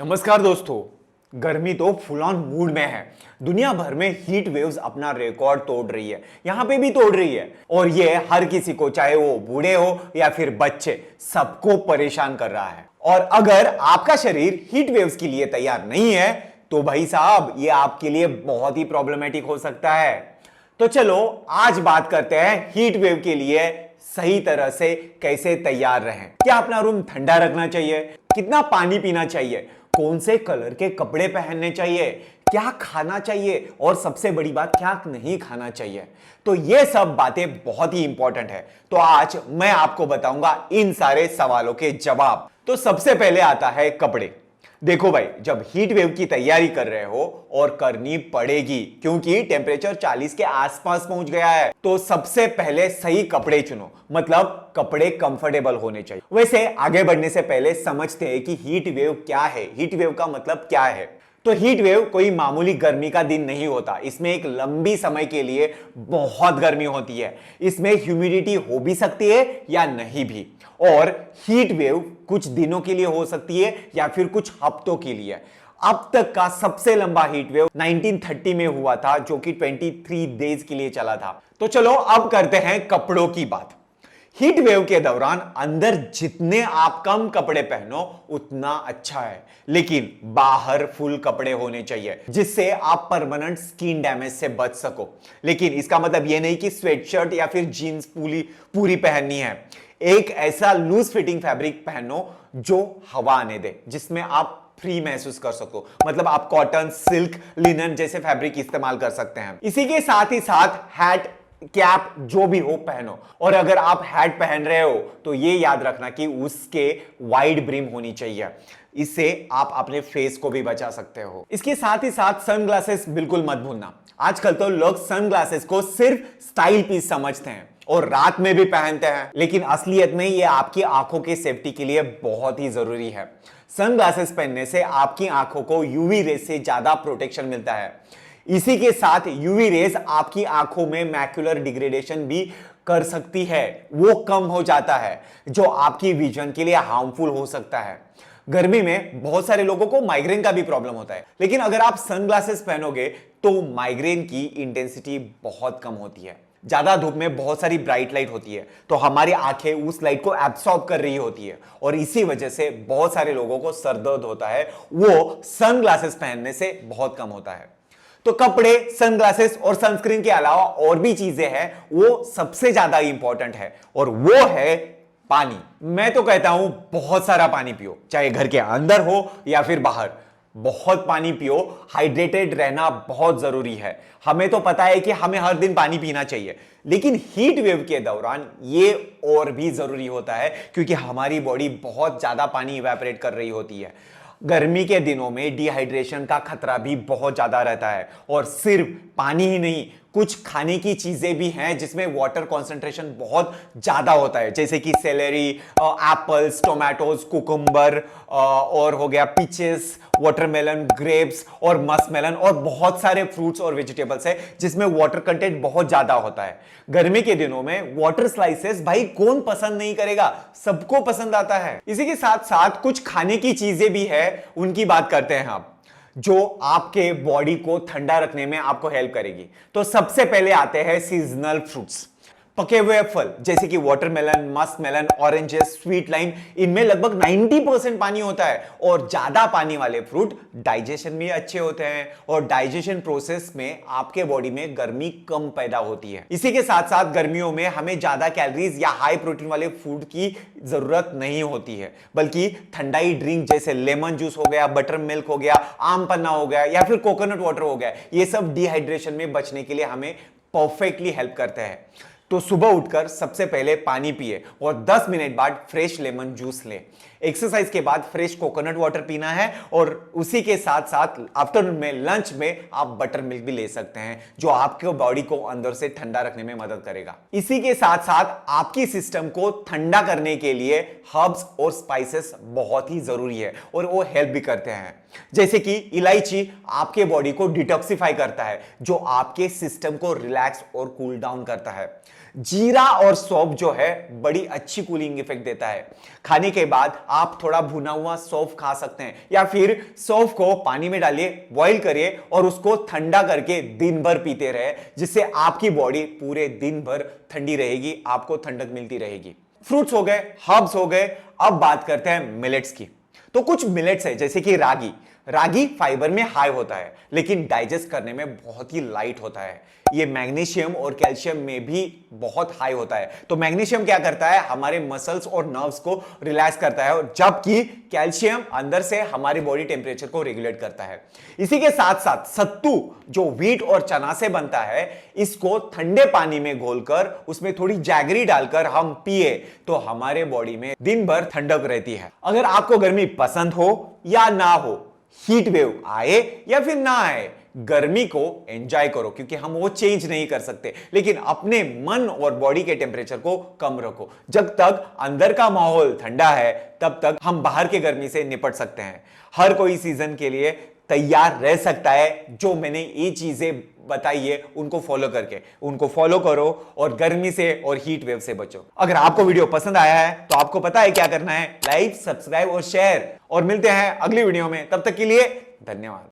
नमस्कार दोस्तों। गर्मी तो फुल ऑन मूड में है। दुनिया भर में हीट वेव्स अपना रिकॉर्ड तोड़ रही है, यहां पे भी तोड़ रही है और ये हर किसी को, चाहे वो बूढ़े हो या फिर बच्चे, सबको परेशान कर रहा है। और अगर आपका शरीर हीट वेव्स के लिए तैयार नहीं है तो भाई साहब ये आपके लिए बहुत ही प्रॉब्लमेटिक हो सकता है। तो चलो आज बात करते हैं हीट वेव के लिए सही तरह से कैसे तैयार रहें। क्या अपना रूम ठंडा रखना चाहिए, कितना पानी पीना चाहिए, कौन से कलर के कपड़े पहनने चाहिए, क्या खाना चाहिए और सबसे बड़ी बात क्या नहीं खाना चाहिए। तो ये सब बातें बहुत ही इंपॉर्टेंट है। तो आज मैं आपको बताऊंगा इन सारे सवालों के जवाब। तो सबसे पहले आता है कपड़े। देखो भाई, जब हीट वेव की तैयारी कर रहे हो और करनी पड़ेगी क्योंकि टेम्परेचर 40 के आसपास पहुंच गया है, तो सबसे पहले सही कपड़े चुनो। मतलब कपड़े कंफर्टेबल होने चाहिए। वैसे आगे बढ़ने से पहले समझते हैं कि हीट वेव क्या है, हीट वेव का मतलब क्या है। तो हीट वेव कोई मामूली गर्मी का दिन नहीं होता। इसमें एक लंबी समय के लिए बहुत गर्मी होती है। इसमें ह्यूमिडिटी हो भी सकती है या नहीं भी। और हीट वेव कुछ दिनों के लिए हो सकती है या फिर कुछ हफ्तों के लिए। अब तक का सबसे लंबा हीट वेव 1930 में हुआ था, जो कि 23 डेज के लिए चला था। तो चलो अब करते हैं कपड़ों की बात। हीट वेव के दौरान अंदर जितने आप कम कपड़े पहनो उतना अच्छा है, लेकिन बाहर फुल कपड़े होने चाहिए जिससे आप परमानेंट स्किन डैमेज से बच सको। लेकिन इसका मतलब यह नहीं कि स्वेटशर्ट या फिर जीन्स पूरी पहननी है। एक ऐसा लूज फिटिंग फैब्रिक पहनो जो हवा आने दे, जिसमें आप फ्री महसूस कर सको। मतलब आप कॉटन, सिल्क, लिनन जैसे फैब्रिक इस्तेमाल कर सकते हैं। इसी के साथ ही साथ हैट, कैप जो भी हो पहनो। और अगर आप हैट पहन रहे हो तो ये याद रखना कि उसके वाइड ब्रिम होनी चाहिए। इससे आप अपने फेस को भी बचा सकते हो। इसके साथ ही साथ सनग्लासेस बिल्कुल मत भूलना। आजकल तो लोग सनग्लासेस को सिर्फ स्टाइल पीस समझते हैं और रात में भी पहनते हैं, लेकिन असलियत में ये आपकी आंखों की सेफ्टी के लिए बहुत ही जरूरी है। सनग्लासेस पहनने से आपकी आंखों को यूवी रेस से ज्यादा प्रोटेक्शन मिलता है। इसी के साथ यूवी रेस आपकी आंखों में मैक्युलर डिग्रेडेशन भी कर सकती है, वो कम हो जाता है, जो आपकी विजन के लिए हार्मफुल हो सकता है। गर्मी में बहुत सारे लोगों को माइग्रेन का भी प्रॉब्लम होता है, लेकिन अगर आप सनग्लासेस पहनोगे तो माइग्रेन की इंटेंसिटी बहुत कम होती है। ज्यादा धूप में बहुत सारी ब्राइट लाइट होती है, तो हमारी आंखें उस लाइट को एब्सॉर्ब कर रही होती है और इसी वजह से बहुत सारे लोगों को सर दर्द होता है। वो सनग्लासेस पहनने से बहुत कम होता है। तो कपड़े, सनग्लासेस और सनस्क्रीन के अलावा और भी चीजें हैं, वो सबसे ज्यादा इंपॉर्टेंट है और वो है पानी। मैं तो कहता हूं बहुत सारा पानी पियो, चाहे घर के अंदर हो या फिर बाहर। बहुत पानी पियो। हाइड्रेटेड रहना बहुत जरूरी है। हमें तो पता है कि हमें हर दिन पानी पीना चाहिए, लेकिन हीट वेव के दौरान ये और भी जरूरी होता है क्योंकि हमारी बॉडी बहुत ज्यादा पानी इवेपोरेट कर रही होती है। गर्मी के दिनों में डिहाइड्रेशन का खतरा भी बहुत ज्यादा रहता है। और सिर्फ पानी ही नहीं, कुछ खाने की चीजें भी हैं जिसमें वाटर कंसंट्रेशन बहुत ज्यादा होता है, जैसे कि सेलेरी, एप्पल्स, टोमेटोज, कुकुम्बर, और हो गया पीचेस, वाटरमेलन, ग्रेप्स और मस्कमेलन और बहुत सारे फ्रूट्स और वेजिटेबल्स है जिसमें वाटर कंटेंट बहुत ज्यादा होता है। गर्मी के दिनों में वाटर स्लाइसेस भाई कौन पसंद नहीं करेगा, सबको पसंद आता है। इसी के साथ साथ कुछ खाने की चीजें भी है, उनकी बात करते हैं आप, जो आपके बॉडी को ठंडा रखने में आपको हेल्प करेगी। तो सबसे पहले आते हैं सीजनल फ्रूट्स। पके हुए फल जैसे कि watermelon, muskmelon, oranges, sweet lime, इनमें लगभग 90% पानी होता है और ज्यादा पानी वाले फ्रूट डाइजेशन में अच्छे होते हैं और डाइजेशन प्रोसेस में आपके बॉडी में गर्मी कम पैदा होती है। इसी के साथ साथ गर्मियों में हमें ज्यादा कैलोरीज या हाई प्रोटीन वाले फूड की जरूरत नहीं होती है, बल्कि ठंडाई ड्रिंक जैसे लेमन जूस हो गया, बटर मिल्क हो गया, आम पन्ना हो गया या फिर कोकोनट वाटर हो गया, ये सब डिहाइड्रेशन में बचने के लिए हमें परफेक्टली हेल्प करते हैं। तो सुबह उठकर सबसे पहले पानी पिए और 10 मिनट बाद फ्रेश लेमन जूस लें। एक्सरसाइज के बाद फ्रेश कोकोनट वाटर पीना है और उसी के साथ साथ आफ्टरनून में, लंच में आप बटर मिल्क भी ले सकते हैं, जो आपके बॉडी को अंदर से ठंडा रखने में मदद करेगा। इसी के साथ साथ आपकी सिस्टम को ठंडा करने के लिए हर्ब्स और स्पाइसेस बहुत ही जरूरी है और वो हेल्प भी करते हैं। जैसे कि इलायची आपके बॉडी को डिटॉक्सिफाई करता है, जो आपके सिस्टम को रिलैक्स और कूल डाउन करता है। जीरा और सौंफ जो है बड़ी अच्छी कूलिंग इफेक्ट देता है। खाने के बाद आप थोड़ा भुना हुआ सौंफ खा सकते हैं, या फिर सौंफ को पानी में डालिए, बॉईल करिए और उसको ठंडा करके दिन भर पीते रहे, जिससे आपकी बॉडी पूरे दिन भर ठंडी रहेगी, आपको ठंडक मिलती रहेगी। फ्रूट्स हो गए, हर्ब्स हो गए। अब बात करते हैं मिलेट्स की। तो कुछ मिलेट्स है जैसे कि रागी। रागी फाइबर में हाई होता है, लेकिन डाइजेस्ट करने में बहुत ही लाइट होता है। ये मैग्नीशियम और कैल्शियम में भी बहुत हाई होता है। तो मैग्नीशियम क्या करता है, हमारे मसल्स और नर्व्स को रिलैक्स करता है, और जबकि कैल्शियम अंदर से हमारी बॉडी टेम्परेचर को रेगुलेट करता है। इसी के साथ साथ सत्तू जो व्हीट और चना से बनता है, इसको ठंडे पानी में घोलकर उसमें थोड़ी जैगरी डालकर हम पिए तो हमारे बॉडी में दिन भर ठंडक रहती है। अगर आपको गर्मी पसंद हो या ना हो, हीट वेव आए या फिर ना आए, गर्मी को एंजॉय करो, क्योंकि हम वो चेंज नहीं कर सकते, लेकिन अपने मन और बॉडी के टेम्परेचर को कम रखो। जब तक अंदर का माहौल ठंडा है, तब तक हम बाहर की गर्मी से निपट सकते हैं। हर कोई सीजन के लिए तैयार रह सकता है। जो मैंने ये चीजें बताई है उनको फॉलो करके, उनको फॉलो करो और गर्मी से और हीट वेव से बचो। अगर आपको वीडियो पसंद आया है तो आपको पता है क्या करना है, लाइक, सब्सक्राइब और शेयर। और मिलते हैं अगली वीडियो में, तब तक के लिए धन्यवाद।